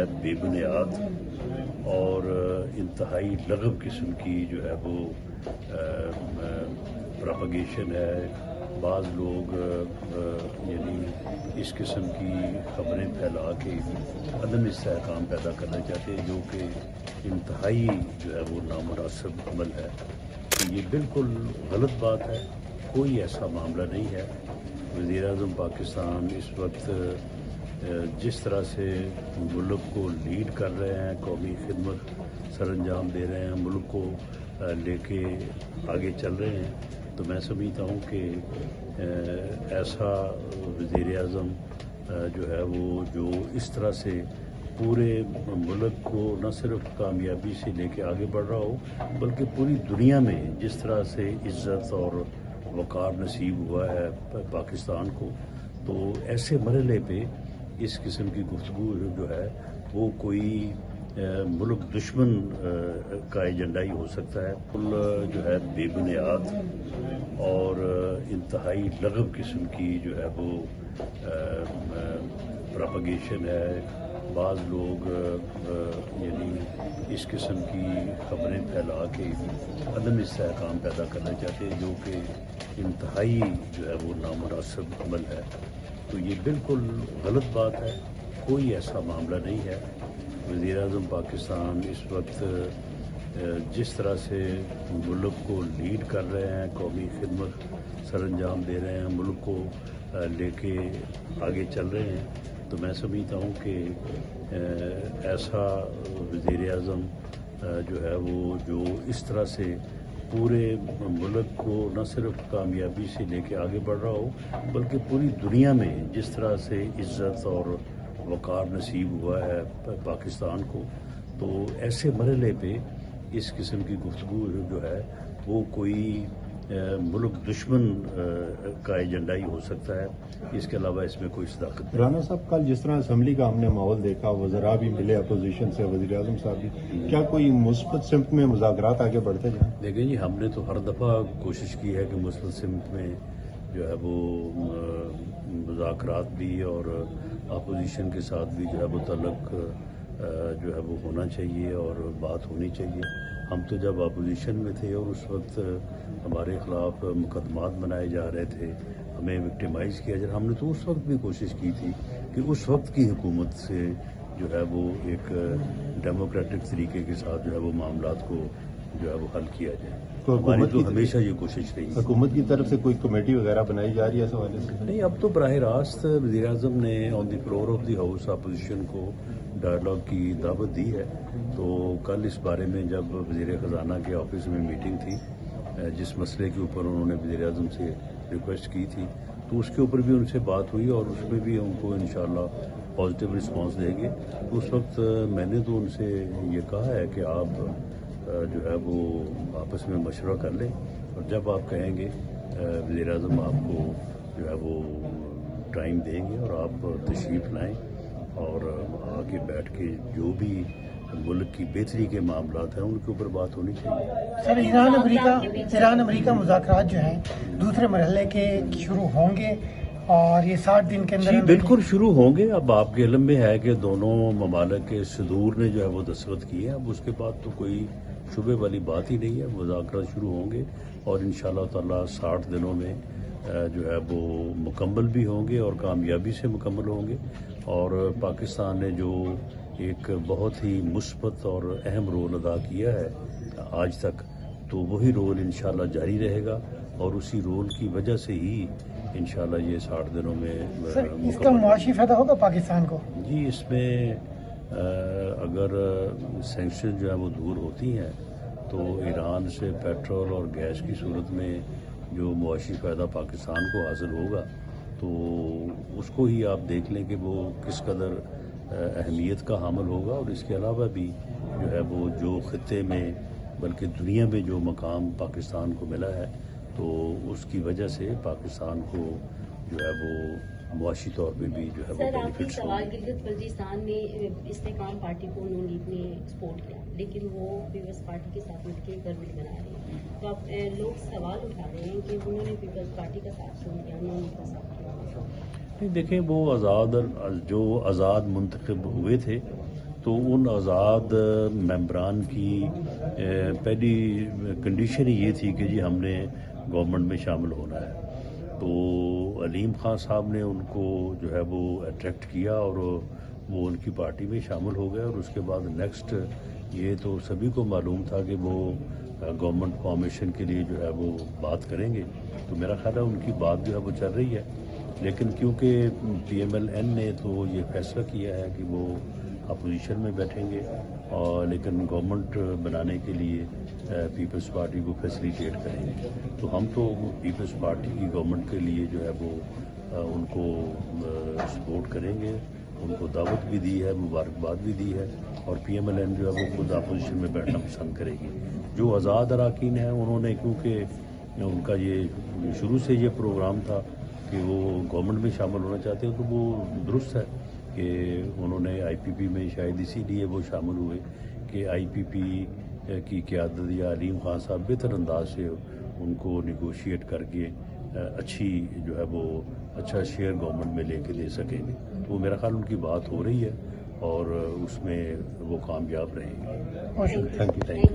ہے بے بنیاد اور انتہائی لغو قسم کی جو ہے وہ پروپیگیشن ہے. بعض لوگ یعنی اس قسم کی خبریں پھیلا کے عدم استحکام پیدا کرنا چاہتے ہیں، جو کہ انتہائی جو ہے وہ نامناسب عمل ہے. تو یہ بالکل غلط بات ہے، کوئی ایسا معاملہ نہیں ہے. وزیر اعظم پاکستان اس وقت جس طرح سے ملک کو لیڈ کر رہے ہیں، قومی خدمت سر انجام دے رہے ہیں، ملک کو لے کے آگے چل رہے ہیں، تو میں سمجھتا ہوں کہ ایسا وزیر اعظم جو ہے وہ جو اس طرح سے پورے ملک کو نہ صرف کامیابی سے لے کے آگے بڑھ رہا ہو، بلکہ پوری دنیا میں جس طرح سے عزت اور وقار نصیب ہوا ہے پاکستان کو، تو ایسے مرحلے پہ اس قسم کی گفتگو جو ہے وہ کوئی ملک دشمن کا ایجنڈا ہی ہو سکتا ہے. جو ہے بے بنیاد اور انتہائی لغو قسم کی جو ہے وہ پروپیگیشن ہے. بعض لوگ یعنی اس قسم کی خبریں پھیلا کے عدم استحکام پیدا کرنا چاہتے ہیں، جو کہ انتہائی جو ہے وہ نامناسب عمل ہے. تو یہ بالکل غلط بات ہے، کوئی ایسا معاملہ نہیں ہے. وزیر اعظم پاکستان اس وقت جس طرح سے ملک کو لیڈ کر رہے ہیں، قومی خدمت سر انجام دے رہے ہیں، ملک کو لے کے آگے چل رہے ہیں، تو میں سمجھتا ہوں کہ ایسا وزیر اعظم جو ہے وہ جو اس طرح سے پورے ملک کو نہ صرف کامیابی سے لے کے آگے بڑھ رہا ہو، بلکہ پوری دنیا میں جس طرح سے عزت اور وقار نصیب ہوا ہے پاکستان کو، تو ایسے مرحلے پہ اس قسم کی گفتگو جو ہے وہ کوئی ملک دشمن کا ایجنڈا ہی ہو سکتا ہے. اس کے علاوہ اس میں کوئی صداقت نہیں. رانا صاحب، کل جس طرح اسمبلی کا ہم نے ماحول دیکھا، وزراء بھی ملے اپوزیشن سے، وزیر اعظم صاحب بھی، کیا کوئی مثبت سمت میں مذاکرات آگے بڑھتے جائیں؟ دیکھیں جی، ہم نے تو ہر دفعہ کوشش کی ہے کہ مثبت سمت میں جو ہے وہ مذاکرات بھی اور اپوزیشن کے ساتھ بھی جو ہے وہ تعلق جو ہے وہ ہونا چاہیے اور بات ہونی چاہیے. ہم تو جب اپوزیشن میں تھے اور اس وقت ہمارے خلاف مقدمات بنائے جا رہے تھے، ہمیں وکٹیمائز کیا جا رہا، ہم نے تو اس وقت بھی کوشش کی تھی کہ اس وقت کی حکومت سے جو ہے وہ ایک ڈیموکریٹک طریقے کے ساتھ جو ہے وہ معاملات کو جو ہے وہ حل کیا جائے. ہماری تو ہمیشہ یہ کوشش رہی. حکومت کی طرف سے کوئی کمیٹی وغیرہ بنائی جا رہی ہے اس حوالے سے؟ نہیں، اب تو براہ راست وزیر اعظم نے on the floor of the house opposition کو ڈائلاگ کی دعوت دی ہے. تو کل اس بارے میں جب وزیر خزانہ کے آفس میں میٹنگ تھی، جس مسئلے کے اوپر انہوں نے وزیر اعظم سے ریکویسٹ کی تھی، تو اس کے اوپر بھی ان سے بات ہوئی اور اس میں بھی ان کو انشاءاللہ پازیٹیو رسپانس دیں گے. اس وقت میں نے تو ان سے یہ کہا ہے کہ آپ جو ہے وہ آپس میں مشورہ کر لیں، اور جب آپ کہیں گے وزیر اعظم آپ کو جو ہے وہ ٹائم دیں گے اور آپ تشریف لائیں اور آگے بیٹھ کے جو بھی ملک کی بہتری کے معاملات ہیں ان کے اوپر بات ہونی چاہیے. سر، ایران امریکہ مذاکرات جو ہیں دوسرے مرحلے کے شروع ہوں گے اور یہ 60 دن کے اندر؟ جی بالکل شروع ہوں گے. اب آپ کے علم میں ہے کہ دونوں ممالک کے صدور نے جو ہے وہ دستخط کیے ہیں. اب اس کے بعد تو کوئی شبے والی بات ہی نہیں ہے. مذاکرات شروع ہوں گے اور انشاءاللہ تعالی 60 دنوں میں جو ہے وہ مکمل بھی ہوں گے اور کامیابی سے مکمل ہوں گے. اور پاکستان نے جو ایک بہت ہی مثبت اور اہم رول ادا کیا ہے آج تک، تو وہی رول انشاءاللہ جاری رہے گا اور اسی رول کی وجہ سے ہی انشاءاللہ یہ 60 دنوں میں سر اس کا معاشی فائدہ ہوگا پاکستان کو؟ جی، اس میں اگر سینکشن جو ہے وہ دور ہوتی ہیں تو ایران سے پیٹرول اور گیس کی صورت میں جو معاشی فائدہ پاکستان کو حاصل ہوگا تو اس کو ہی آپ دیکھ لیں کہ وہ کس قدر اہمیت کا حامل ہوگا. اور اس کے علاوہ بھی جو ہے وہ جو خطے میں بلکہ دنیا میں جو مقام پاکستان کو ملا ہے تو اس کی وجہ سے پاکستان کو جو ہے وہ معاشی طور پہ بھی جو ہے وہ بینیفٹس ہوں. سوال گلگت بلتستان میں استحکام پارٹی کو نون لیگ نے سپورٹ کیا، لیکن وہ پیپلز پارٹی کے ساتھ مل کے گورنمنٹ بنا رہے ہیں. تو اب لوگ سوال اٹھا رہے ہیں کہ انہوں نے پیپلز پارٹی کا ساتھ چھوڑ دیا، نون لیگ کا ساتھ کیا. دیکھیں، وہ جو آزاد منتخب ہوئے تھے تو ان آزاد ممبران کی پہلی کنڈیشن ہی یہ تھی کہ جی ہم نے گورنمنٹ میں شامل ہونا ہے. تو علیم خان صاحب نے ان کو جو ہے وہ اٹریکٹ کیا اور وہ ان کی پارٹی میں شامل ہو گئے. اور اس کے بعد نیکسٹ یہ تو سبھی کو معلوم تھا کہ وہ گورنمنٹ فارمیشن کے لیے جو ہے وہ بات کریں گے. تو میرا خیال ہے ان کی بات جو ہے وہ چل رہی ہے. لیکن کیونکہ پی ایم ایل این نے تو یہ فیصلہ کیا ہے کہ وہ اپوزیشن میں بیٹھیں گے اور لیکن گورنمنٹ بنانے کے لیے پیپلز پارٹی کو فیسیلیٹیٹ کریں گے. تو ہم تو پیپلز پارٹی کی گورنمنٹ کے لیے جو ہے وہ ان کو سپورٹ کریں گے. ان کو دعوت بھی دی ہے, مبارکباد بھی دی ہے. اور پی ایم ایل این جو ہے وہ خود اپوزیشن میں بیٹھنا پسند کرے گی. جو آزاد اراکین ہیں انہوں نے, کیونکہ ان کا یہ شروع سے یہ پروگرام تھا کہ وہ گورنمنٹ میں شامل ہونا چاہتے ہیں, تو وہ درست ہے کہ انہوں نے آئی پی پی میں شاید اسی لیے وہ شامل ہوئے کہ آئی پی پی کی قیادت یا علیم خان صاحب بہتر انداز سے ان کو نیگوشیٹ کر کے اچھی جو ہے وہ اچھا شیئر گورنمنٹ میں لے کے دے سکیں گے. تو میرا خیال ان کی بات ہو رہی ہے اور اس میں وہ کامیاب رہیں گے. بہت شکریہ. Thank you.